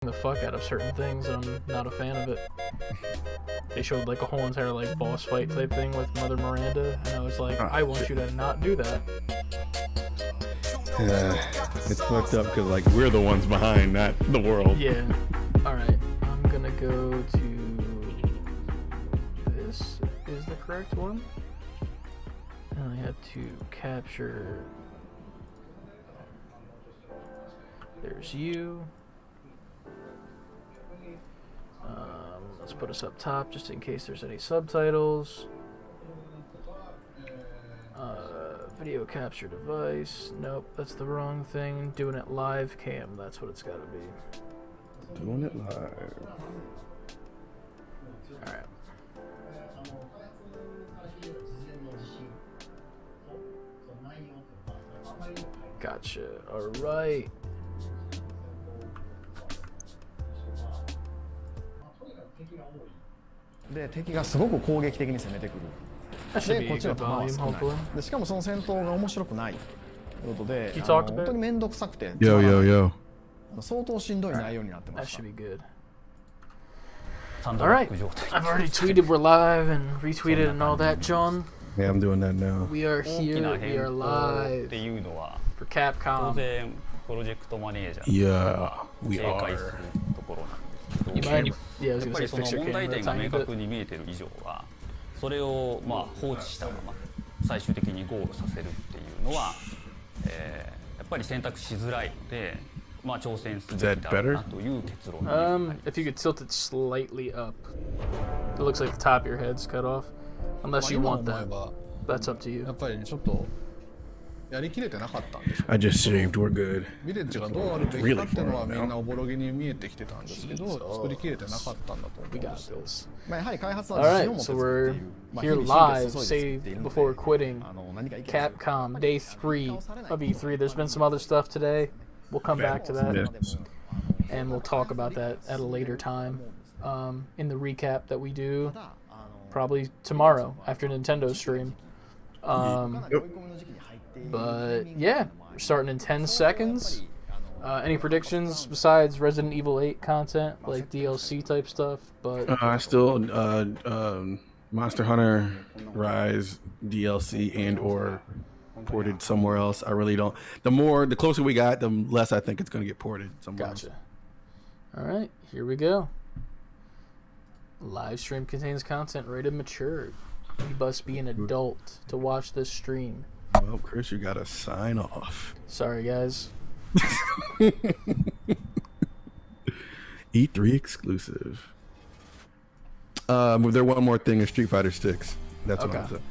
the fuck out of certain things, and I'm not a fan of it. They showed like a whole entire like boss fight type thing with Mother Miranda, and I was like, I want you to not do that. It's fucked up because like we're the ones behind, not the world. Yeah. All right. I'm gonna go to. This is the correct one. And I have to capture. There's you. Let's put us up top just in case there's any subtitles. Video capture device. Nope, that's the wrong thing. Doing it live cam. That's what it's got to be. Doing it live. All right. Gotcha. All right.で敵がすごく攻撃的に攻めてくる。でこっちの弾は少ない。でしかもその戦闘が面白くないということで、本当に面倒くさくて、相当しんどい内容になってました。Alright, I've already tweeted we're live and retweeted and all that, John. Yeah, I'm doing that now. We are here, we are live for Capcom. Yeah, we are. You mind? Yeah, I was gonna say fix your camera a tiny bit. それをまあ放置したまま最終的にゴールさせるっていうのは、やっぱり選択しづらいので、まあ挑戦すべきだなという結論に。If you could tilt it slightly up, it looks like the top of your head's cut off. Unless you want that, that's up to you. やっぱりちょっとやりきれてなかったんでしょう。 I just saved. We're good. ビレッジがどうあるべきかっていうのはみんなおぼろげに見えてきてたんですけど、作りきれてなかったんだと思うんですよ。まあやはり開発は自信を持って作っている。Here live, save before quitting. Capcom Day 3 of E3. There's been some other stuff today. We'll come back to that, and we'll talk about that at a later time in the recap that we do probably tomorrow after Nintendo stream. But yeah, we're starting in 10 seconds. Any predictions besides Resident Evil 8 content, like DLC type stuff? But I still Monster Hunter Rise DLC and or ported somewhere else. I really don't. The closer we got, the less I think it's going to get ported somewhere else. All right, here we go. Live stream contains content rated mature. You must be an adult to watch this stream. Well, Chris, you gotta sign off. Sorry, guys. E3 exclusive. There one more thing in Street Fighter 6. That's what I'm saying.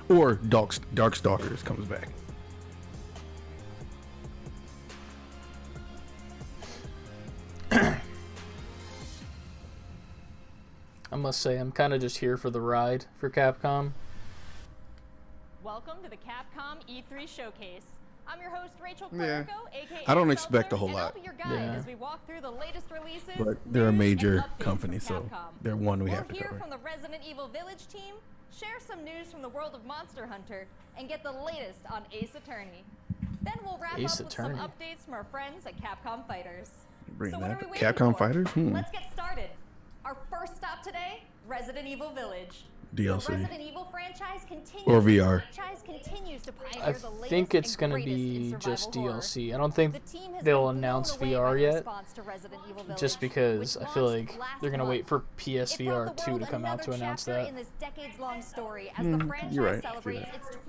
Or Darkstalkers comes back. I must say, I'm kind of just here for the ride for Capcom. Welcome to the Capcom E3 Showcase. I'm your host, Rachel Clerico, aka I don't expect a whole lot. As we walk through the latest releases, but they're a major company, so they're one we have to cover. We'll hear from the Resident Evil Village team, share some news from the world of Monster Hunter, and get the latest on Ace Attorney. Then we'll wrap up with some updates from our friends at Capcom Fighters. Bring so that what are we Capcom for? Fighters? Let's get started. Our first stop today, Resident Evil Village. DLC. The Resident Evil franchise continues, or VR. I think it's going to be just DLC. I don't think they'll announce VR yet, just because I feel like they're going to wait for PSVR 2 to come out to announce that. You're right.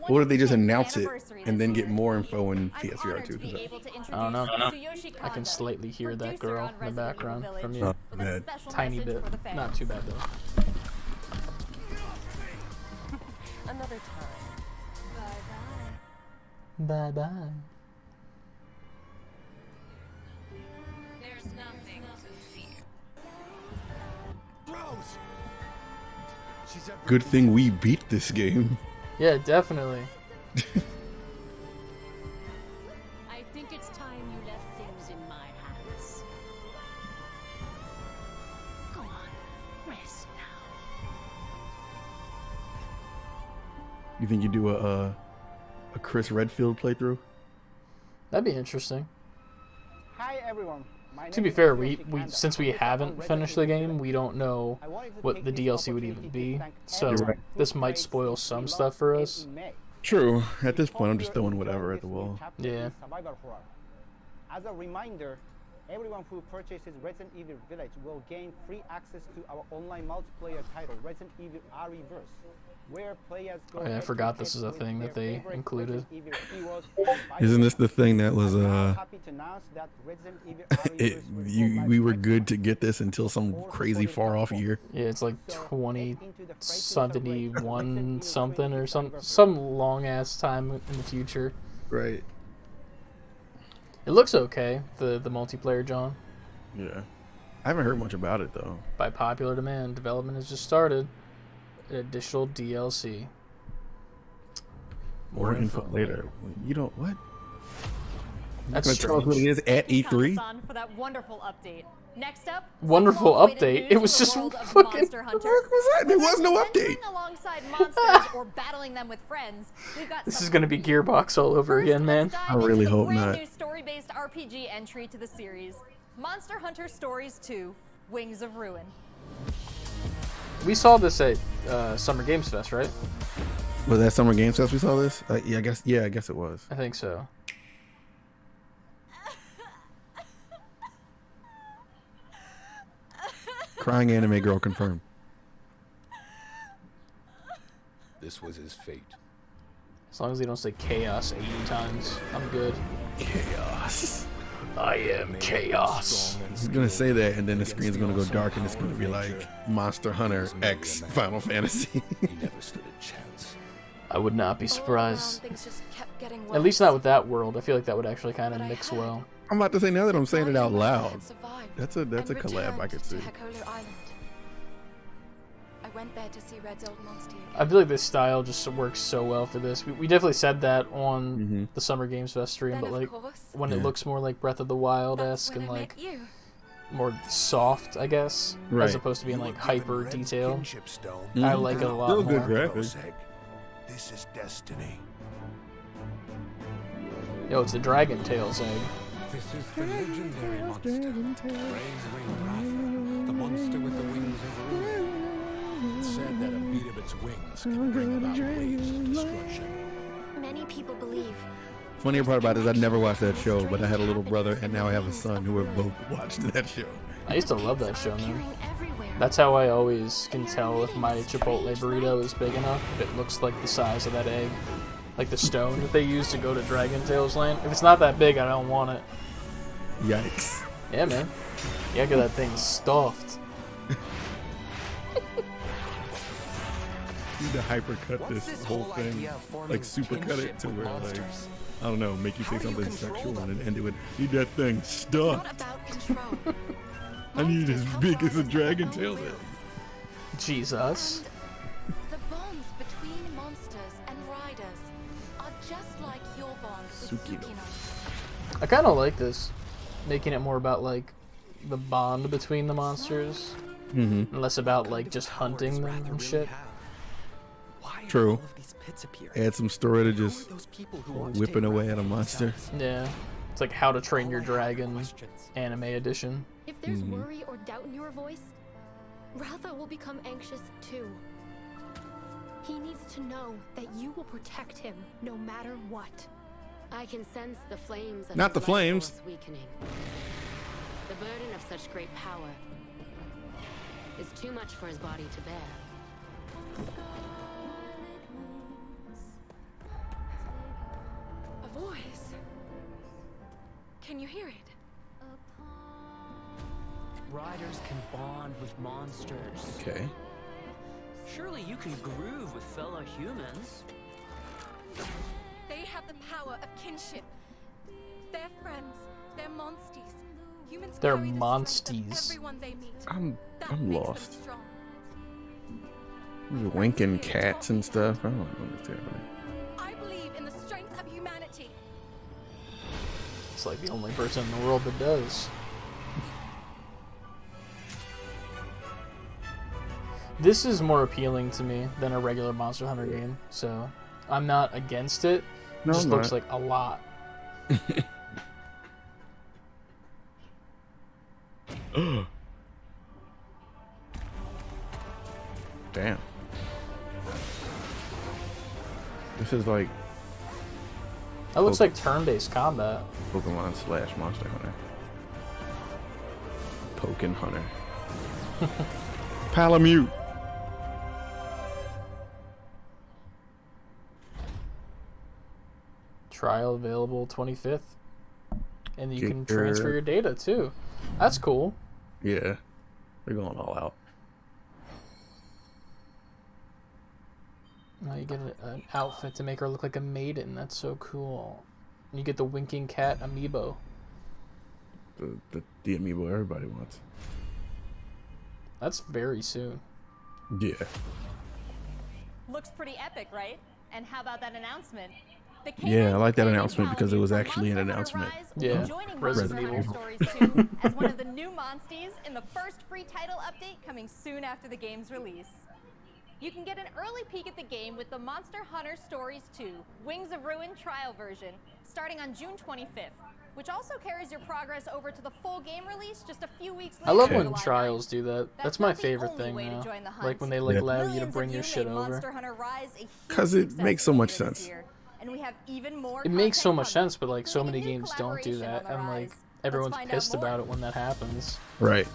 Or did they just announce it and then get more info in PSVR 2? I don't know. I can slightly hear that girl in the background from you. Tiny bit. Not too bad, though. Another time. Bye-bye. Bye-bye. There's nothing to fear. Good thing we beat this game. Yeah, definitely. I think it's time you left things in my hands. Go on, rest now. You think you do a Chris Redfield playthrough? That'd be interesting. Hi everyone. To be fair, we since we haven't finished the game, we don't know what the DLC would even be. So this might spoil some stuff for us. True. At this point, I'm just throwing whatever at the wall. Yeah. As a reminder, everyone who purchases Resident Evil Village will gain free access to our online multiplayer title, Resident Evil Re:Verse, where players go. Oh, yeah, I forgot this is a thing that they included. Isn't this the thing that was we were good to get this until some crazy far off year? Yeah, it's like 2071 something or some long ass time in the future. Right. It looks okay, the multiplayer, John. Yeah. I haven't heard much about it though. By popular demand, development has just started. Additional DLC. More info later. You don't what? That's strange. Tell us what it is at E3. For that wonderful update. Next up, wonderful update. It was just fucking. What was that? There was no update. Alongside monsters or battling them with friends, we've got this is gonna be Gearbox all over again, man. I really hope not. New story-based RPG entry to the series, Monster Hunter Stories 2: Wings of Ruin. We saw this at Summer Games Fest, right? Was that Summer Games Fest we saw this? Yeah, I guess it was. I think so. Crying anime girl confirmed. This was his fate. As long as they don't say chaos 80 times, I'm good. Chaos. I am chaos. He's gonna say that, and then the screen's gonna go dark, and it's gonna be like Monster Hunter X Final Fantasy. He never stood a chance. I would not be surprised. At least not with that world. I feel like that would actually kind of mix well. I'm about to say, now that I'm saying it out loud, that's a collab I could see. I feel like this style just works so well for this. We definitely said that on the Summer Games Fest stream, but like when it looks more like Breath of the Wild-esque and like more soft, I guess, as opposed to being like hyper detail. I like it a lot Still more. good graphics. This is destiny. Yo, it's the Dragon Tails egg. This is the legendary monster, Brainwing Rapha, the monster with the wings of ruin. It's said that a beat of its wings can bring about waves of destruction. Many people believe. Funnier part about it is I never watched that show, but I had a little brother and now I have a son who have both watched that show. I used to love that show, man. That's how I always can tell if my Chipotle burrito is big enough, if it looks like the size of that egg. Like the stone that they use to go to Dragon Tails Land. If it's not that big, I don't want it. Yikes. Yeah, man. You gotta get that thing stuffed. Need to hypercut this whole thing. Like supercut it to where like, I don't know, make you say something sexual and then end it with, need that thing stuffed. I need it as big as a Dragon Tails egg. Jesus. The bonds between monsters and riders are just like your bond with Tsukino. I kind of like this, making it more about like the bond between the monsters, and less about like just hunting them and shit. True. Add some story to just whipping away at a monster. Yeah, it's like How to Train Your Dragon anime edition. If there's worry or doubt in your voice, Ratha will become anxious too. He needs to know that you will protect him no matter what. I can sense the flames of Not the flames. Weakening. The burden of such great power is too much for his body to bear. A voice. Can you hear it? Riders can bond with monsters. Okay. Surely you can groove with fellow humans. They have the power of kinship. They're friends. They're monsties. Humans They're carry the strength of monsties. everyone they meet. I'm That makes them lost. strong. Winking cats and stuff. I don't understand. I believe in the strength of humanity. It's like the only person in the world that does. This is more appealing to me than a regular Monster Hunter game, so I'm not against it. It No, just I'm looks not. like a lot. Damn. This is like. That looks like turn-based combat. Pokemon / Monster Hunter. Pokin' Hunter. Palamute. Trial available 25th. And you can transfer your data too. That's cool. Yeah. They're going all out. Now you get an outfit to make her look like a maiden. That's so cool. And you get the winking cat amiibo. The amiibo everybody wants. That's very soon. Yeah. Looks pretty epic, right? And how about that announcement? Yeah, I like that announcement because it was actually an announcement. Yeah, Resident Evil Stories 2 as one of the new monsties in the first free title update coming soon after the game's release. You can get an early peek at the game with the Monster Hunter Stories 2 Wings of Ruin trial version starting on June 25th, which also carries your progress over to the full game release just a few weeks later. I love when trials do that. That's my favorite thing now. Like when they allow you to bring your shit over. Because it makes so much sense. And we have even more. It makes so much sense, but like so many games don't do that, and like everyone's pissed about it when that happens. Right.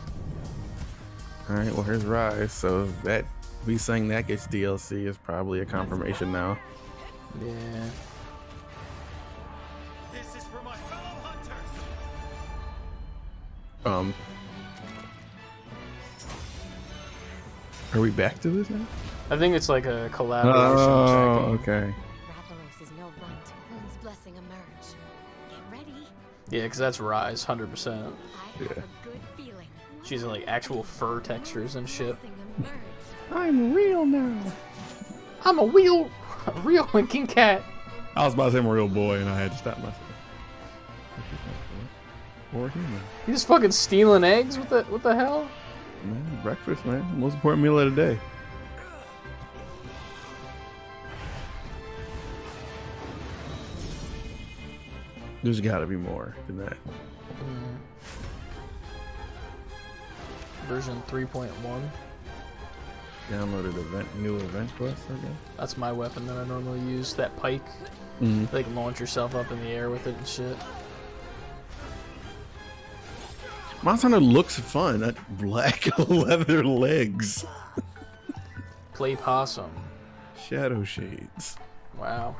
All right. Well, here's Rise. So that we saying that gets DLC is probably a confirmation now. Yeah. This is for my fellow hunters. Are we back to this now? I think it's like a collaboration. Oh, okay. Yeah, because that's Rise, 100%. Yeah. She's in like actual fur textures and shit. I'm real now. I'm a real winking cat. I was about to say I'm a real boy, and I had to stop myself. Or human. You just fucking stealing eggs? What the hell? Man, breakfast, man. Most important meal of the day. There's got to be more than that. Version 3.1. Downloaded new event quest, I guess. That's my weapon that I normally use. That pike. Like launch yourself up in the air with it and shit. Monster Hunter looks fun. That black leather legs. Play possum. Shadow shades. Wow.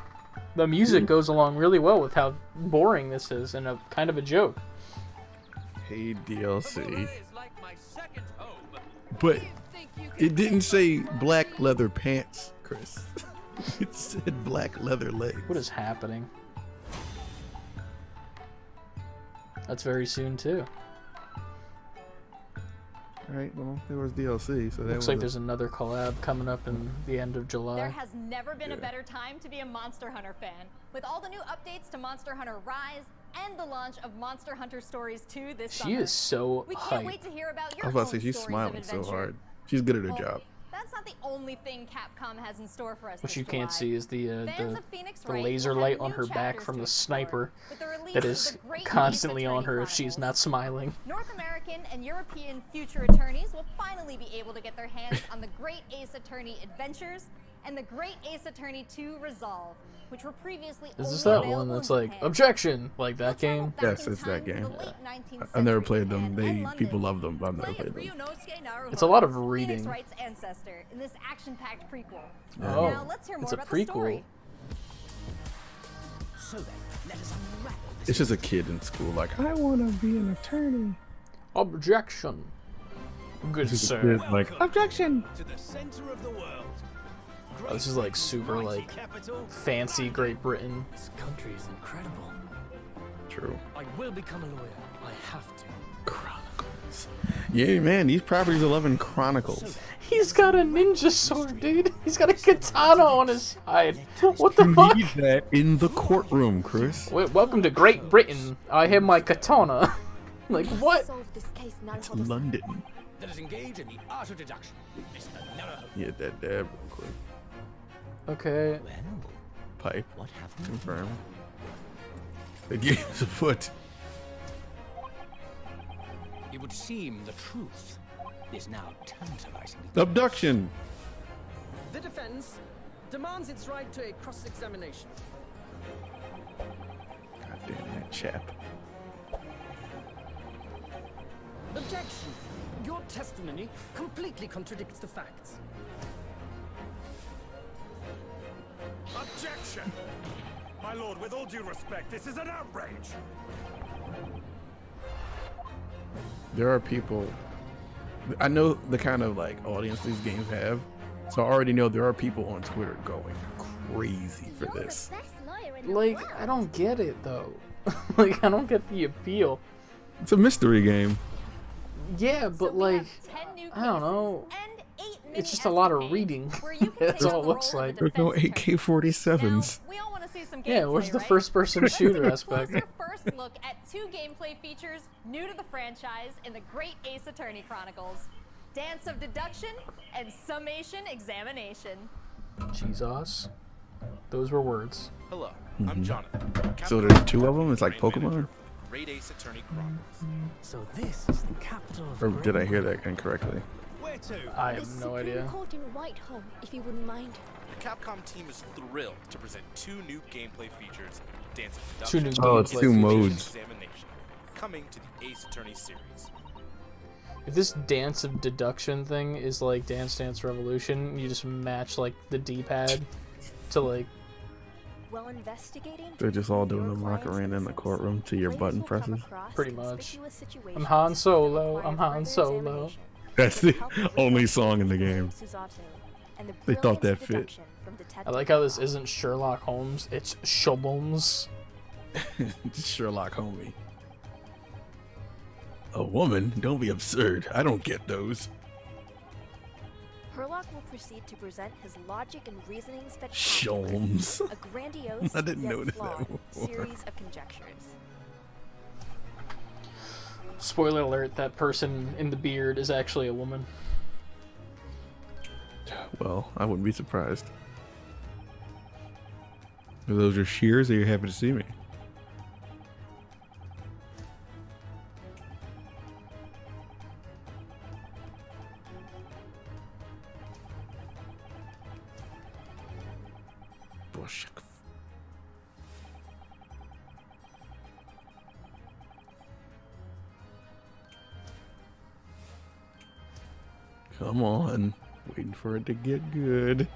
The music goes along really well with how boring this is and a kind of a joke. Hey, DLC. But it didn't say black leather pants, Chris. It said black leather legs. What is happening? That's very soon too. Alright, well, there was DLC, so that looks like there's another collab coming up in the end of July. There has never been a better time to be a Monster Hunter fan. With all the new updates to Monster Hunter Rise and the launch of Monster Hunter Stories 2 this summer. She is so We can't wait to hear about your I was about to say, she's smiling so hard. She's good at her job. That's not the only thing Capcom has in store for us. What you can't see is the laser light on her back from the sniper that is constantly on her if she's not smiling. North American and European future attorneys will finally be able to get their hands on the Great Ace Attorney Adventures and the Great Ace Attorney 2 Resolve, which were previously Is this that one that's like objection, like that game? Yes, it's that game. Yeah. I've never played them. People love them, but I've never played them. It's a lot of reading. Ancestor in this action-packed prequel. Oh, now let's hear more it's a about prequel. the story. It's just a kid in school, like, I want to be an attorney. Objection. Good sir. Like, objection. To the center of the world. Oh, this is like super like fancy Great Britain. This country is incredible. True. I will become a lawyer. I have to. Chronicles. Yeah, man, these properties are loving Chronicles. He's got a ninja sword, dude. He's got a katana on his side. What the fuck? Need that in the courtroom, Chris. Wait, welcome to Great Britain. I have my katana. Like what? It's London. Let us engage in the art of deduction. Yeah, that dab real quick. Okay. Pipe. What happened? Confirm. The game's afoot. It would seem the truth is now tantalizing. Abduction. The defense demands its right to a cross-examination. God damn that chap. Objection! Your testimony completely contradicts the facts. Objection! My lord, with all due respect, this is an outrage! There are people, I know the kind of like audience these games have, so I already know there are people on Twitter going crazy for this. Like, I don't get it though. Like, I don't get the appeal. It's a mystery game. Yeah, but like, I don't know. It's just a lot of reading. That's all it looks like. There's no AK-47s. Yeah, where's the first-person shooter aspect? First look at 2 gameplay features new to the franchise in the Great Ace Attorney Chronicles: Dance of Deduction and Summation Examination. Jesus, those were words. Hello, I'm Jonathan. So there's 2 of them. It's like Pokemon. Great Ace Attorney Chronicles. So this is the capital of Or did I hear that incorrectly? Where to? I have no idea. Court in Whitehall, if you wouldn't mind. The Capcom team is thrilled to present 2 new gameplay features: Dance of 2 Deduction new Oh, it's 2 modes. Examination, coming to the Ace Attorney series. If this Dance of Deduction thing is like Dance Dance Revolution, you just match like the D-pad to like. While investigating, They're just all doing the Macarena in the courtroom to your button presses. Pretty much. I'm Han Solo. I'm Han Solo. That's the only song in the game. They thought that fit. I like how this isn't Sherlock Holmes, it's Sholmes. Sherlock homie. A woman? Don't be absurd. I don't get those. Herlock will proceed to present his logic and reasoning Sholmes. a grandiose I didn't yet notice flawed that before. series of conjectures. Spoiler alert, that person in the beard is actually a woman. Well, I wouldn't be surprised. Are those your shears, or you're happy to see me? Bullshit. Come on. Waiting for it to get good.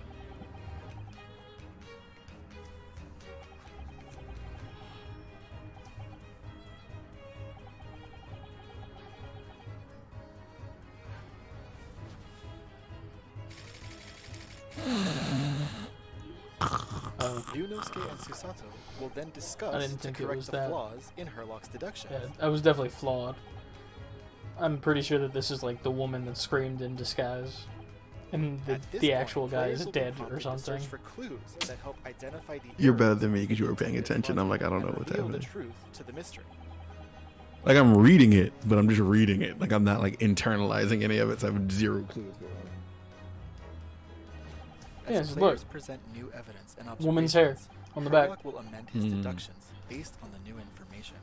Ryunosuke and Susato will then discuss I didn't think to it correct was the that. flaws in Herlock's deduction. Yeah, I was definitely flawed. I'm pretty sure that this is like the woman that screamed in disguise. And the actual guy is dead or something. For clues that help identify the You're better than me because you were paying attention. I'm like, I don't know what's reveal the happening. truth to the mystery. Like, I'm reading it, but I'm just reading it. Like, I'm not like internalizing any of it, so I have 0 clues going on. Yes, look. Present new evidence and Woman's hair on the back. Herlock will amend his deductions based on the new information.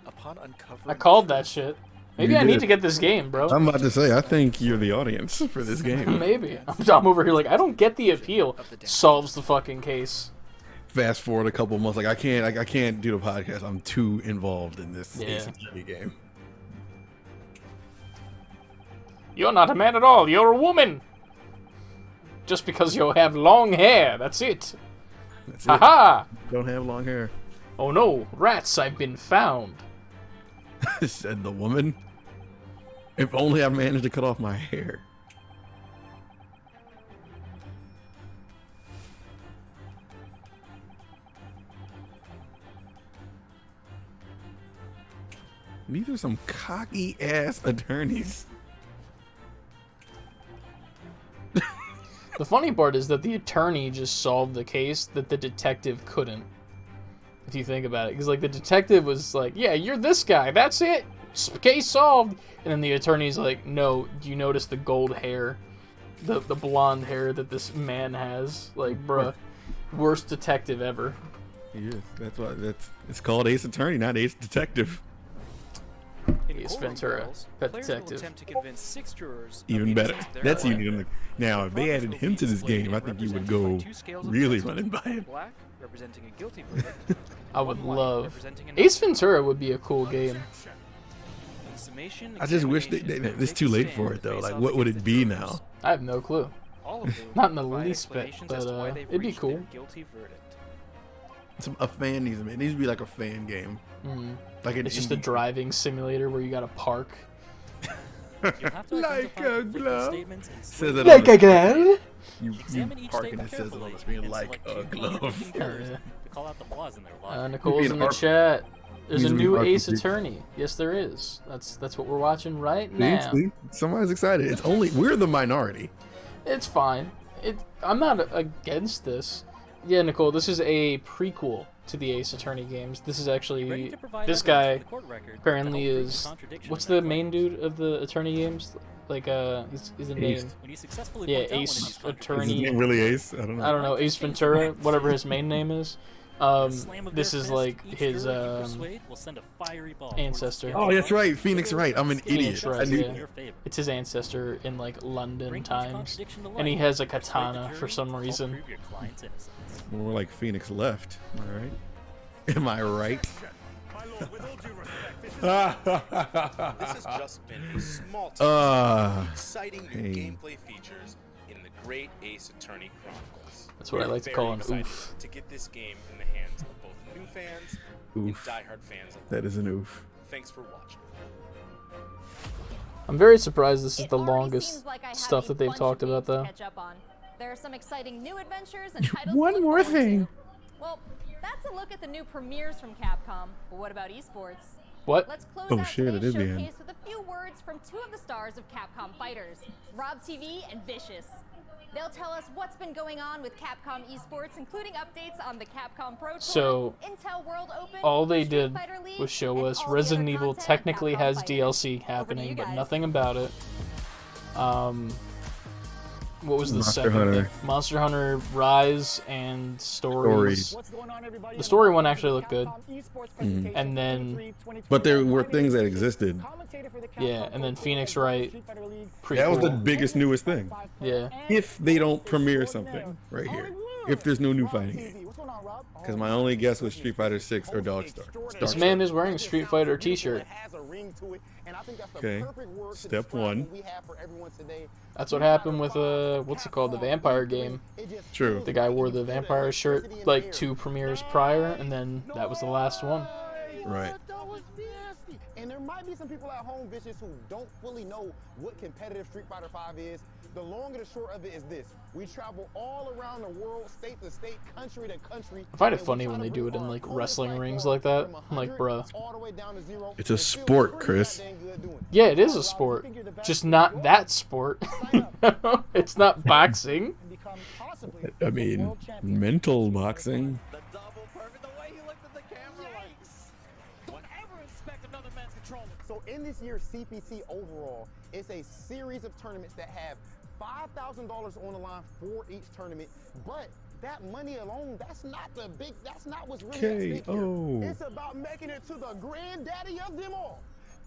Upon uncovering I called that shit. Maybe You I need did. to get this game, bro. I'm about to say, I think you're the audience for this game. Maybe. I'm over here like, I don't get the appeal. Solves the fucking case. Fast forward a couple months, like I can't do the podcast. I'm too involved in this Yeah. ACT game. You're not a man at all. You're a woman. Just because you have long hair. That's it. That's it. Haha. Don't have long hair. Oh no, rats! I've been found. Said the woman. If only I managed to cut off my hair. These are some cocky ass attorneys. The funny part is that the attorney just solved the case that the detective couldn't. If you think about it, because like the detective was like, "Yeah, you're this guy. That's it. Case solved." And then the attorney's like, "No, do you notice the gold hair, the blonde hair that this man has? Like, bruh, worst detective ever." Yes, that's why it's called Ace Attorney, not Ace Detective. In Ace Ventura, Pet Detective. Even better. That's even now. If they added him to this game, I think you would go really running by him. I would love. Ace Ventura would be a cool game. I just wish it's too late for it though. Like, what would it be now? I have no clue. Not in the least bit, but it'd be cool. A fan needs it. It needs to be like a fan game. Like it's just a driving simulator where you gotta park. Like a glove. Says it like a glove. You park and it says it on the screen like a glove. Nicole's in the chat. There's a new Ace Attorney. Yes, there is. That's what we're watching right now. Somebody's excited. It's only we're the minority. It's fine. I'm not against this. Yeah, Nicole, this is a prequel to the Ace Attorney games. This is actually this guy apparently is what's the main dude of the Attorney games? Like he's a name. Yeah, Ace Attorney. Is his name really Ace? I don't know. Ace Ventura, whatever his main name is. This is like his ancestor. Oh, that's right, Phoenix Wright. I'm an idiot. Wright, yeah. It's his ancestor in like London times, and he has a katana for some reason. More like Phoenix left. All right. Am I right? This has just been a small taste exciting new gameplay features in the Great Ace Attorney Chronicles. That's what I like to call an oof. To get this game in the hands of both new fans and diehard fans alike. That is an oof. Thanks for watching. I'm very surprised this is the longest stuff that they've talked about, though. There are some exciting new adventures and titles. One more thing. Well, that's a look at the new premieres from Capcom. But what about esports? What? Let's close out today's showcase with a few words from two of the stars of Capcom Fighters, Rob TV and Vicious. They'll tell us what's been going on with Capcom esports, including updates on the Capcom Pro Tour, Intel World Open, all they did was show us Resident Evil technically has DLC happening, but nothing about it. What was the second? Monster Hunter Rise and Stories. The story one actually looked good. And then... But there were things that existed. Yeah, and then Phoenix Wright. That was the biggest, newest thing. Yeah. If they don't premiere something right here. If there's no new fighting game. Because my only guess was Street Fighter 6 or Dogstar. This man is wearing a Street Fighter t-shirt. Okay, step one. That's what happened with what's it called, the Vampire game. True. The guy wore the Vampire shirt like 2 premieres prior, and then that was the last one. Right. And there might be some people at home, Vicious, who don't fully know what competitive Street Fighter V is. The long and the short of it is this. We travel all around the world, state to state, country to country. I find it funny when they do it in like wrestling rings like that. I'm like, bruh. It's a sport, Chris. Yeah, it is a sport. Just not that sport. It's not boxing. I mean, mental boxing. So in this year's CPT overall, it's a series of tournaments that have $5,000 on the line for each tournament, but that money alone, that's not what's really at stake here. It's about making it to the granddaddy of them all,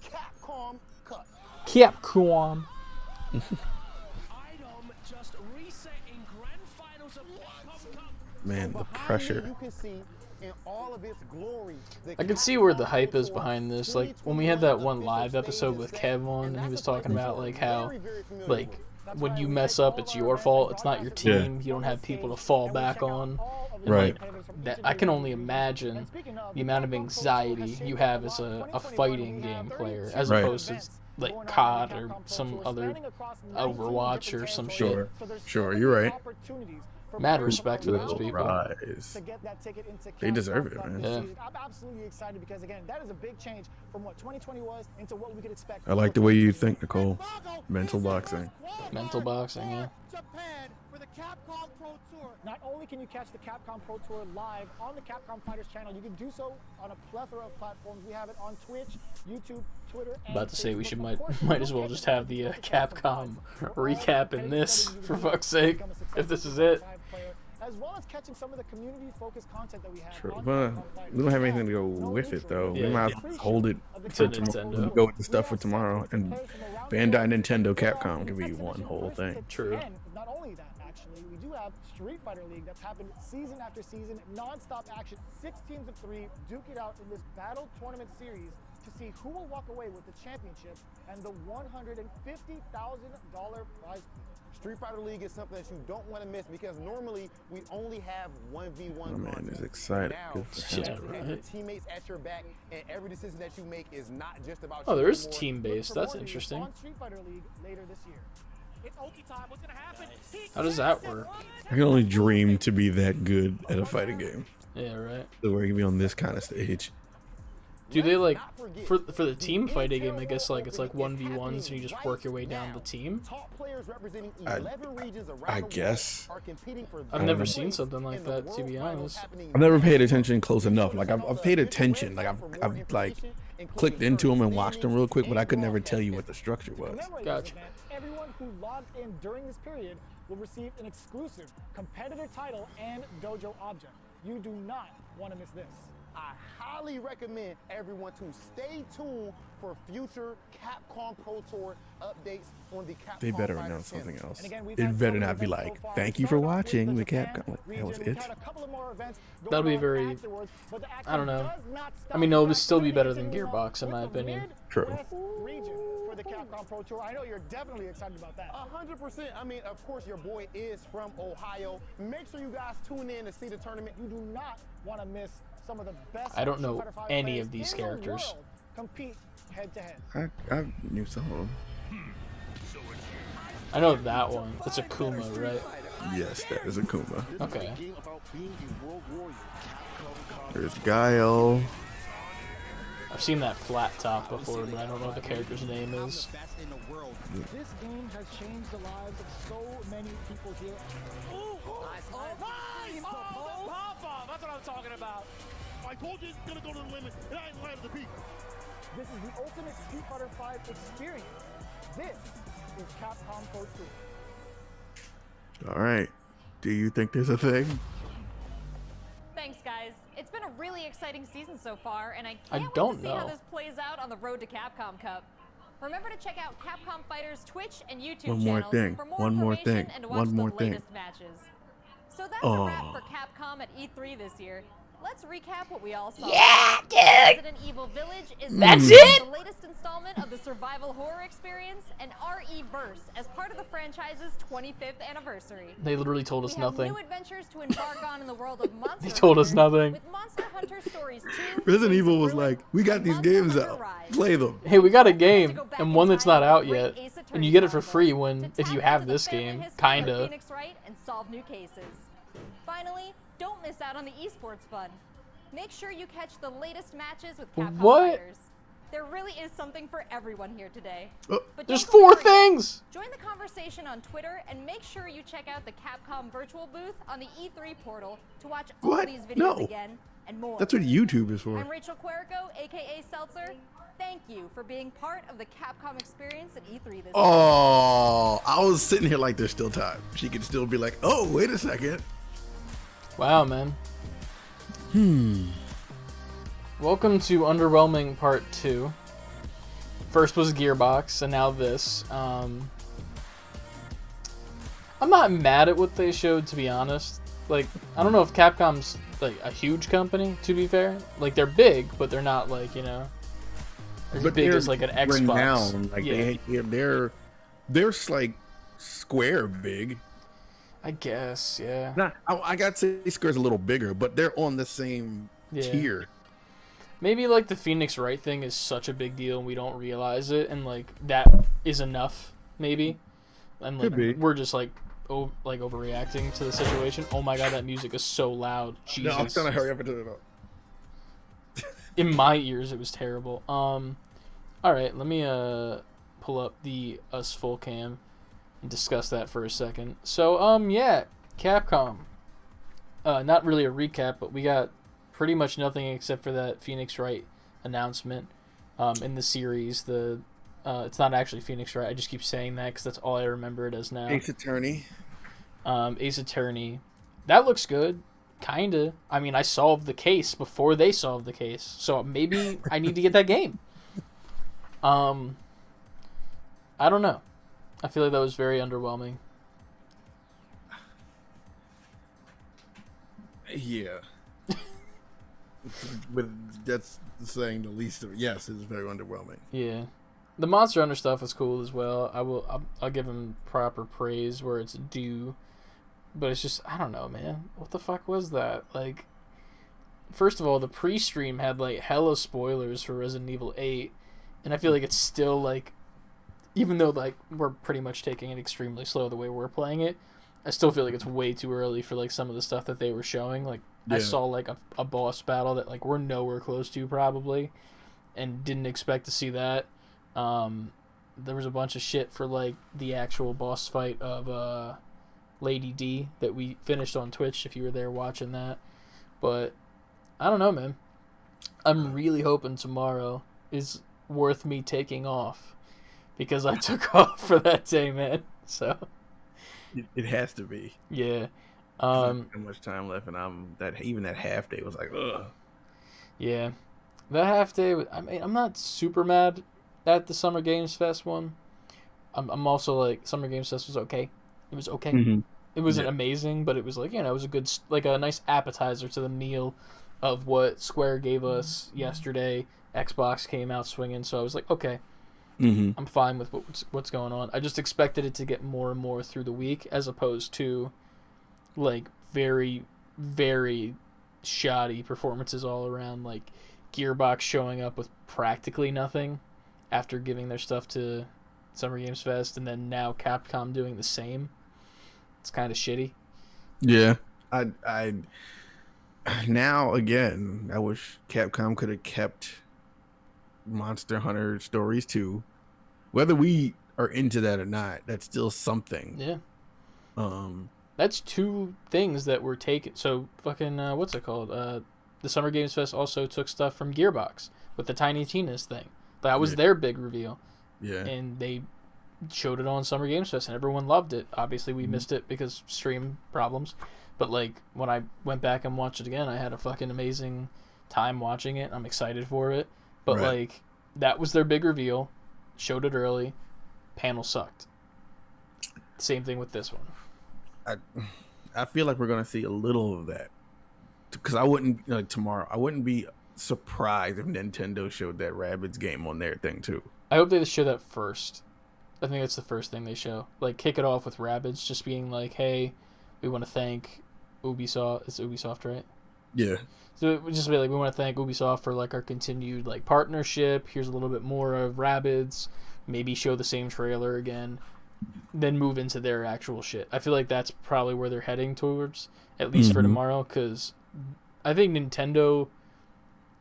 Capcom Cup. Capcom. Man, the pressure. You can see in all of its glory. I can see where the hype is behind this. Like when we had that one live episode with Kev on, and he was talking about like how, like when you mess up, it's your fault. It's not your team. You don't have people to fall back on. And, right. Like, that I can only imagine the amount of anxiety you have as a fighting game player, as opposed to like COD or some other Overwatch or some shit. Sure, you're right. Mad respect for those people. They deserve it, man. Yeah. I'm absolutely excited because, again, that is a big change from what 2020 was into what we could expect. I like the way you think, Nicole. Mental boxing. Mental boxing, yeah. Japan for the Capcom Pro Tour. Not only can you catch the Capcom Pro Tour live on the Capcom Fighters channel, you can do so on a plethora of platforms. We have it on Twitch, YouTube, Twitter, and about to say we should might as well just have the Capcom recap in this, for fuck's sake, if this is it. as well as catching some of the community-focused content that we have. True. But we don't have anything to go with it, though. We might as well hold it for tomorrow. Go with the stuff for tomorrow. And Bandai, Nintendo, Capcom can be one whole thing. True. And not only that, actually, we do have Street Fighter League that's happened season after season, non-stop action. 6 teams of 3 duke it out in this battle tournament series to see who will walk away with the championship and the $150,000 prize pool. Street Fighter League is something that you don't want to miss because normally we only have 1v1 Oh, man, contests. is excited. Now, Good for him. you have your teammates at your back, and every decision that you make is not just about Oh, you there is anymore. team-based. That's interesting. On Street Fighter League later this year. It's Oki time. What's gonna happen? How does that work? I can only dream to be that good at a fighting game. Yeah, right. So where you can be on this kind of stage. Do they like for the team fighting game? I guess like it's like 1v1s and you just work your way down the team. I guess. I've never seen something like that, to be honest. I've never paid attention close enough. Like I've paid attention. Like I've like clicked into them and watched them real quick, but I could never tell you what the structure was. Gotcha. Everyone who logged in during this period will receive an exclusive competitor title and dojo object. You do not want to miss this. I highly recommend everyone to stay tuned for future Capcom Pro Tour updates on the Capcom. They better announce something else. It better not be like, "Thank you for watching the Capcom." Like, that was it. That'll be very. I don't know. I mean, it'll still be better than Gearbox, in my opinion. True. Region for the Capcom Pro Tour. I know you're definitely excited about that. 100%. I mean, of course, your boy is from Ohio. Make sure you guys tune in to see the tournament. You do not want to miss some of the best. I don't know any of these characters. Compete head to head. I knew some of them. I know that one. It's a Kuma, right? Yes, that is a Kuma. Okay. There's Guile. I've seen that flat top before, but I don't know what the character's name is. This game has changed the lives of so many people here. That's what I'm talking about. I told you it's gonna go to the limit, and I ain't lying to the people. This is the ultimate Street Fighter V experience. This is Capcom Pro Tour. All right. Do you think there's a thing? Thanks, guys. It's been a really exciting season so far, and I can't wait to see how this plays out on the road to Capcom Cup. Remember to check out Capcom Fighters Twitch and YouTube channels for more information and to watch the latest matches. So that's a wrap for Capcom at E3 this year. Let's recap what we all saw. Yeah, dude! Resident Evil Village is That's it? the latest installment of the survival horror experience, and RE-Verse as part of the franchise's 25th anniversary. They literally told us nothing. New adventures to embark on in the world of Monster They told us nothing. With Monster Hunter Stories 2. Resident Evil was like, we got these games out. Play them. Hey, we got a game, and one that's not out yet, and you get it for free if you have this game, kinda. Phoenix Wright and solve new cases. Finally, don't miss out on the esports fun. Make sure you catch the latest matches with Capcom Fighters. There really is something for everyone here today. But there's 4 things! Join the conversation on Twitter and make sure you check out the Capcom virtual booth on the E3 portal to watch all these videos again and more. That's what YouTube is for. I'm Rachel Querico, aka Seltzer. Thank you for being part of the Capcom experience at E3 this year. Oh, I was sitting here like there's still time. She could still be like, oh, wait a second. Wow, man. Welcome to Underwhelming Part 2. First was Gearbox, and now this. I'm not mad at what they showed, to be honest. Like, I don't know if Capcom's like a huge company, to be fair. Like, they're big, but they're not like, you know, as big as like an Xbox. Renowned. Like they're like Square big. I guess, yeah. Nah, I got to say Square's a little bigger, but they're on the same tier. Maybe like the Phoenix Wright thing is such a big deal and we don't realize it, and like that is enough, maybe. And like we're just like overreacting to the situation. Oh my god, that music is so loud. Jesus. No, I'm trying to hurry up and turn it up. In my ears, it was terrible. All right, let me pull up the us full cam and discuss that for a second. So yeah, Capcom. Not really a recap, but we got pretty much nothing except for that Phoenix Wright announcement in the series. It's not actually Phoenix Wright. I just keep saying that because that's all I remember it as now. Ace Attorney. Ace Attorney. That looks good. Kinda. I mean, I solved the case before they solved the case, so maybe I need to get that game. I don't know. I feel like that was very underwhelming. Yeah. But that's saying the least of it. Yes, it's very underwhelming. Yeah. The Monster Hunter stuff is cool as well. I'll give him proper praise where it's due. But it's just, I don't know, man. What the fuck was that? Like, first of all, the pre-stream had, like, hella spoilers for Resident Evil 8. And I feel like it's still, like, even though, like, we're pretty much taking it extremely slow the way we're playing it, I still feel like it's way too early for, like, some of the stuff that they were showing. Like, I saw, like, a boss battle that, like, we're nowhere close to, probably. And didn't expect to see that. There was a bunch of shit for, like, the actual boss fight of, Lady D that we finished on Twitch if you were there watching that. But I don't know, man. I'm really hoping tomorrow is worth me taking off because I took off for that day, man. So it has to be. Yeah. Not so much time left, and even that half day was like, ugh. Yeah, that half day. I mean, I'm not super mad at the Summer Games Fest one. I'm also like, Summer Games Fest was okay. It was okay. Mm-hmm. It wasn't amazing, but it was like, you know, it was a good, like a nice appetizer to the meal of what Square gave us yesterday. Xbox came out swinging, so I was like, okay, I'm fine with what's going on. I just expected it to get more and more through the week, as opposed to like very, very shoddy performances all around. Like Gearbox showing up with practically nothing after giving their stuff to Summer Games Fest, and then now Capcom doing the same. It's kind of shitty. Yeah. I now again, I wish Capcom could have kept Monster Hunter Stories 2. Whether we are into that or not, that's still something. Yeah. That's two things that were taken. So fucking what's it called? The Summer Games Fest also took stuff from Gearbox with the Tiny Tina's thing. That was their big reveal. Yeah. And they showed it on Summer Games Fest and everyone loved it. Obviously we missed it because stream problems, but like when I went back and watched it again, I had a fucking amazing time watching it. I'm excited for it, but like that was their big reveal. Showed it early. Panel sucked. Same thing with this one. I feel like we're gonna see a little of that, because I wouldn't, like, tomorrow I wouldn't be surprised if Nintendo showed that Rabbids game on their thing too. I hope they show that first. I think that's the first thing they show. Like, kick it off with Rabbids just being like, hey, we want to thank Ubisoft. It's Ubisoft, right? Yeah. So it would just be like, we want to thank Ubisoft for, like, our continued, like, partnership. Here's a little bit more of Rabbids. Maybe show the same trailer again. Then move into their actual shit. I feel like that's probably where they're heading towards, at least for tomorrow, because I think Nintendo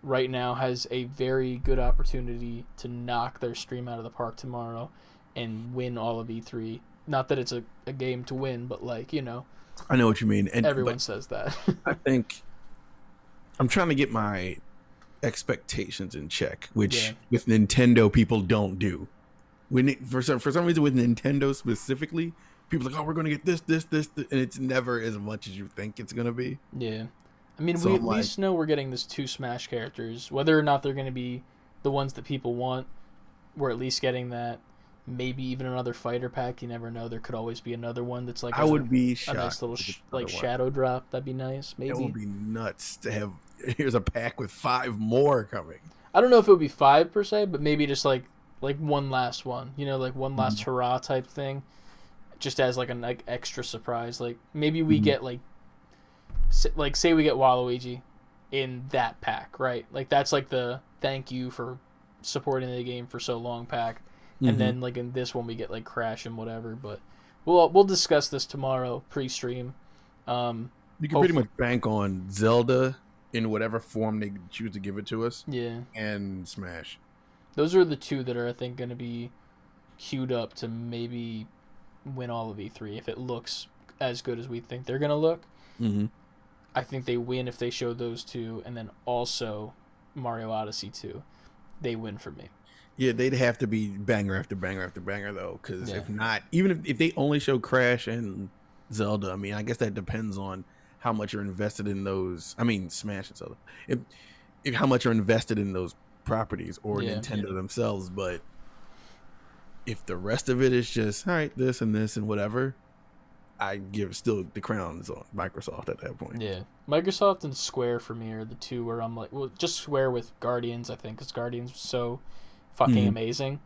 right now has a very good opportunity to knock their stream out of the park tomorrow and win all of E3. Not that it's a game to win, but, like, you know. I know what you mean. And everyone says that. I think I'm trying to get my expectations in check, which with Nintendo people don't do. For some reason with Nintendo specifically, people are like, oh, we're going to get this, and it's never as much as you think it's going to be. Yeah. I mean, so we at least know we're getting this 2 Smash characters. Whether or not they're going to be the ones that people want, we're at least getting that. Maybe even another fighter pack. You never know. There could always be another one that's like I would be a shocked nice little shadow drop. That'd be nice. Maybe it would be nuts to have. Here's a pack with 5 more coming. I don't know if it would be 5 per se, but maybe just like one last one. You know, like one last hurrah type thing, just as like an extra surprise. Like maybe we get like say we get Waluigi in that pack, right? Like that's like the thank you for supporting the game for so long pack. And then, like, in this one, we get, like, Crash and whatever. But we'll discuss this tomorrow, pre-stream. You can pretty much bank on Zelda in whatever form they choose to give it to us. Yeah. And Smash. Those are the 2 that are, I think, going to be queued up to maybe win all of E3. If it looks as good as we think they're going to look. I think they win if they show those 2. And then also Mario Odyssey 2. They win for me. Yeah, they'd have to be banger after banger after banger, though, because if not, even if they only show Crash and Zelda, I mean, I guess that depends on how much you're invested in those. I mean, Smash and stuff. If how much you're invested in those properties or Nintendo themselves, but if the rest of it is just all right, this and this and whatever, I give still the crown is on Microsoft at that point. Yeah, Microsoft and Square for me are the two where I'm like, well, just Square with Guardians, I think, because Guardians was so fucking amazing.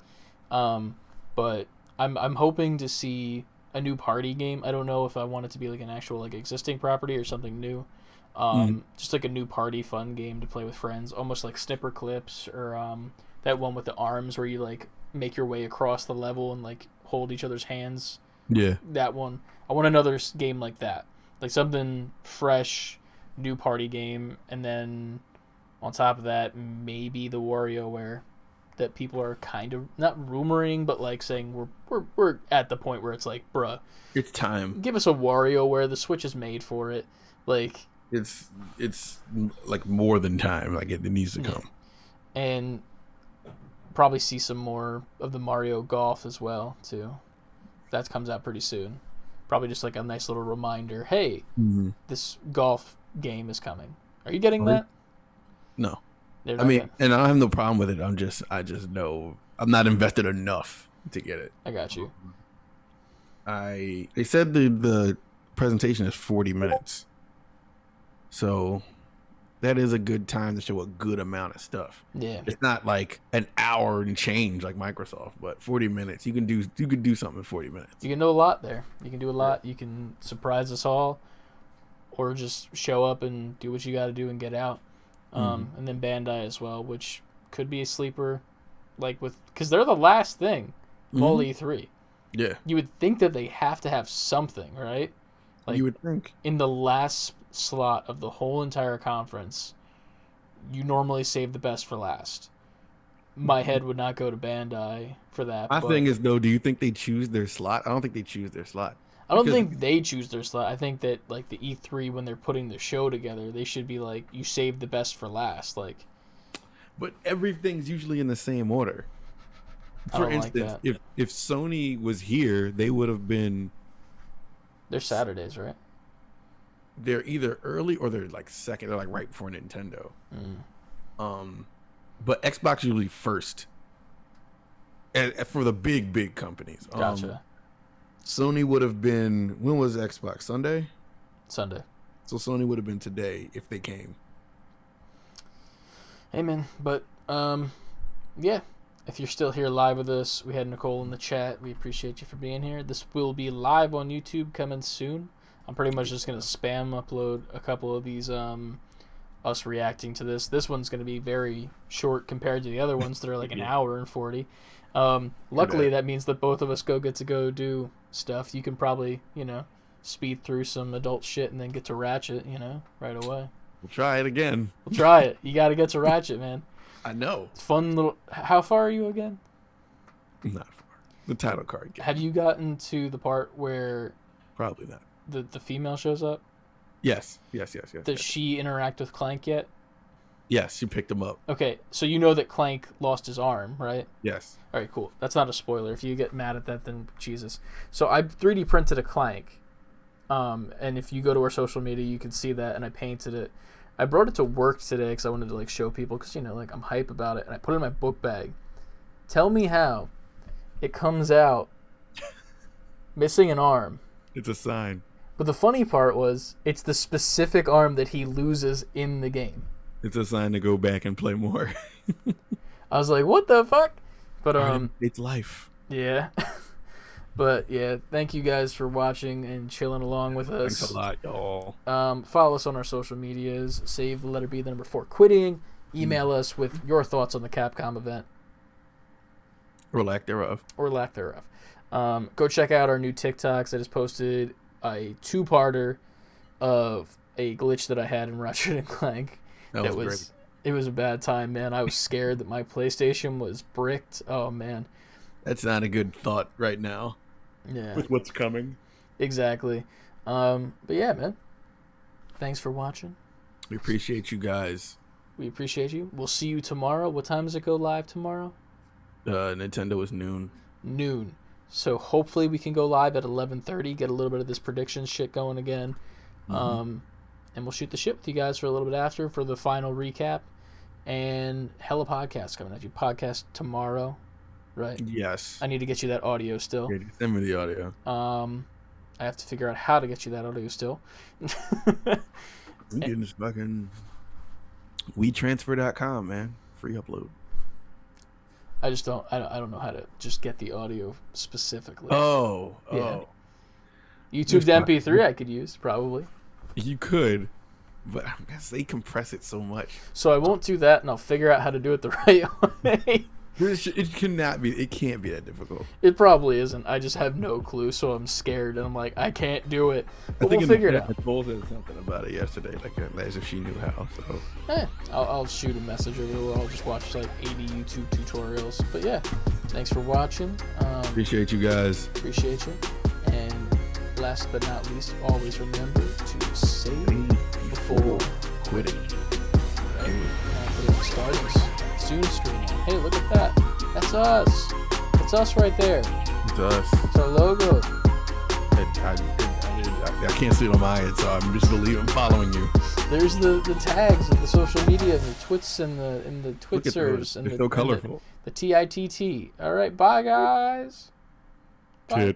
But I'm hoping to see a new party game. I don't know if I want it to be like an actual like existing property or something new. Just like a new party fun game to play with friends, almost like Snipper Clips or that one with the arms where you like make your way across the level and like hold each other's hands. Yeah, that one. I want another game like that, like something fresh, new party game, and then on top of that, maybe the WarioWare that people are kind of not rumoring, but like saying we're at the point where it's like, bruh, it's time. Give us a WarioWare. The Switch is made for it. Like it's like more than time. Like it needs to come. And probably see some more of the Mario Golf as well too. That comes out pretty soon. Probably just like a nice little reminder. Hey, this golf game is coming. Are you getting that? No. I mean, and I have no problem with it. I just know I'm not invested enough to get it. I got you. They said the presentation is 40 minutes. So that is a good time to show a good amount of stuff. Yeah. It's not like an hour and change like Microsoft, but 40 minutes. You can do something in 40 minutes. You can do a lot there. You can do a lot. Yeah. You can surprise us all or just show up and do what you got to do and get out. And then Bandai as well, which could be a sleeper, like because they're the last thing of all E3. Yeah. You would think that they have to have something, right? Like you would think. In the last slot of the whole entire conference, you normally save the best for last. My head would not go to Bandai for that. My thing is, though, do you think they choose their slot? I don't think they choose their slot. I don't think they choose their slot. I think that like the E3 when they're putting the show together, they should be like, you save the best for last. Like, but everything's usually in the same order. For instance, if Sony was here, they would have been. They're Saturdays, right? They're either early or they're like second. They're like right before Nintendo. But Xbox usually first. And for the big companies. Gotcha. Sony would have been, when was Xbox? Sunday. So Sony would have been today if they came. Amen. But yeah, if you're still here live with us, we had Nicole in the chat. We appreciate you for being here. This will be live on YouTube coming soon. I'm pretty much just gonna spam upload a couple of these us reacting to this. This one's gonna be very short compared to the other ones that are like an hour and 40. Luckily that means that both of us get to go do stuff. You can probably, speed through some adult shit and then get to Ratchet, right away. We'll try it again. We'll try it. You got to get to Ratchet, man. I know. Fun little. How far are you again? Not far. The title card game. Have you gotten to the part where? Probably not. The female shows up? Yes. Does she interact with Clank yet? Yes, she picked him up. Okay, so you know that Clank lost his arm, right? Yes. All right, cool. That's not a spoiler. If you get mad at that, then Jesus. So I 3D printed a Clank, and if you go to our social media, you can see that, and I painted it. I brought it to work today because I wanted to show people because I'm hype about it, and I put it in my book bag. Tell me how it comes out missing an arm. It's a sign. But the funny part was it's the specific arm that he loses in the game. It's a sign to go back and play more. I was like, what the fuck? But it's life. Yeah. But yeah, thank you guys for watching and chilling along with us. Thanks a lot, y'all. Follow us on our social medias. Save the letter B, the number 4 quitting. Email us with your thoughts on the Capcom event. Or lack thereof. Go check out our new TikToks. I just posted a 2-parter of a glitch that I had in Ratchet and Clank. That was great. It was a bad time, man. I was scared that my PlayStation was bricked. Oh, man. That's not a good thought right now. Yeah. With what's coming. Exactly. But yeah, man. Thanks for watching. We appreciate you guys. We appreciate you. We'll see you tomorrow. What time does it go live tomorrow? Nintendo is noon. Noon. So hopefully we can go live at 11:30. Get a little bit of this prediction shit going again. we'll shoot the shit with you guys for a little bit after for the final recap. And hella podcasts coming at you. Podcast tomorrow, right? Yes. I need to get you that audio still. Yeah, send me the audio. I have to figure out how to get you that audio still. I'm getting this fucking WeTransfer.com, man. Free upload. I just don't. I don't know how to just get the audio specifically. Oh. YouTube to MP3 I could use probably. You could, but I guess they compress it so much. So I won't do that, and I'll figure out how to do it the right way. It cannot be. It can't be that difficult. It probably isn't. I just have no clue, so I'm scared, and I'm like, I can't do it. But we'll figure it out. Nicole said something about it yesterday, like as if she knew how. So. I'll shoot a message over, or I'll just watch like 80 YouTube tutorials. But yeah, thanks for watching. Appreciate you guys. Appreciate you. And last but not least, always remember to save before quitting. Starting soon streaming. Hey, look at that. That's us. That's us right there. It's us. It's our logo. I can't see it on my end, so I'm just following you. There's the tags of the social media, the twits and the twitzers, and they're so colorful. The TITT. All right, bye guys. Bye.